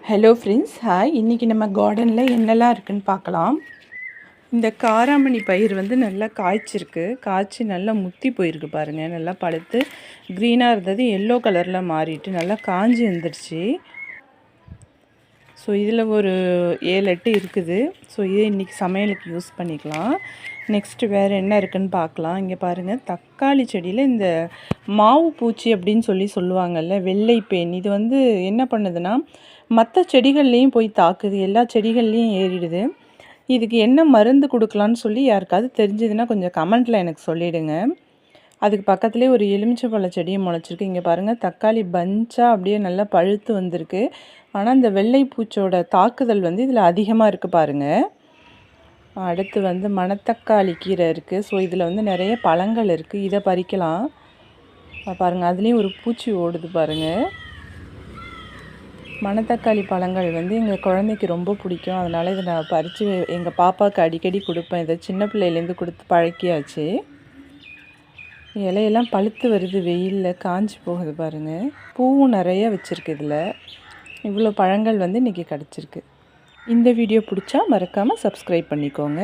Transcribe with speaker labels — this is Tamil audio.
Speaker 1: Hello friends, hi. இன்றைக்கி நம்ம கார்டனில் என்னெல்லாம் இருக்குதுன்னு பார்க்கலாம். இந்த காராமணி பயிர் வந்து நல்லா காய்ச்சி நல்லா முத்தி போயிருக்கு பாருங்கள். நல்லா பழுத்து க்ரீனாக இருந்தது எல்லோ கலரில் மாறிட்டு நல்லா காஞ்சி வந்துடுச்சு. ஸோ இதில் ஒரு 7-8 இருக்குது. ஸோ இதை இன்றைக்கி சமையலுக்கு யூஸ் பண்ணிக்கலாம். நெக்ஸ்ட்டு வேறு என்ன இருக்குதுன்னு பார்க்கலாம். இங்கே பாருங்கள், தக்காளி செடியில் இந்த மாவு பூச்சி அப்படின்னு சொல்லுவாங்கள்ல, வெள்ளை பேன். இது வந்து என்ன பண்ணுதுன்னா, மற்ற செடிகள்லேயும் போய் தாக்குது, எல்லா செடிகள்லேயும் ஏறிடுது. இதுக்கு என்ன மருந்து கொடுக்கலான்னு சொல்லி யாருக்காவது தெரிஞ்சதுன்னா கொஞ்சம் கமெண்ட்டில் எனக்கு சொல்லிவிடுங்க. அதுக்கு பக்கத்துலேயே ஒரு எலுமிச்சைப்பழ செடியும் முளைச்சிருக்கு. இங்கே பாருங்கள், தக்காளி பஞ்சாக அப்படியே நல்லா பழுத்து வந்திருக்கு. ஆனால் இந்த வெள்ளை பூச்சோட தாக்குதல் வந்து இதில் அதிகமாக இருக்குது பாருங்கள். அடுத்து வந்து மணத்தக்காளி கீரை இருக்குது. ஸோ இதில் வந்து நிறைய பழங்கள் இருக்குது, இதை பறிக்கலாம். பாருங்கள், அதுலேயும் ஒரு பூச்சி ஓடுது பாருங்கள். மணத்தக்காளி பழங்கள் வந்து எங்கள் குழந்தைக்கு ரொம்ப பிடிக்கும். அதனால் இதை நான் பறித்து எங்கள் பாப்பாவுக்கு அடிக்கடி கொடுப்பேன். இதை சின்ன பிள்ளையிலேருந்து கொடுத்து பழக்கியாச்சு. இலையெல்லாம் பழுத்து வருது, வெயிலில் காஞ்சி போகுது பாருங்கள். பூவும் நிறைய வச்சுருக்கு. இதில் இவ்வளோ பழங்கள் வந்து இன்றைக்கி கிடச்சிருக்கு. இந்த வீடியோ பிடிச்சா மறக்காமல் சப்ஸ்கிரைப் பண்ணிக்கோங்க.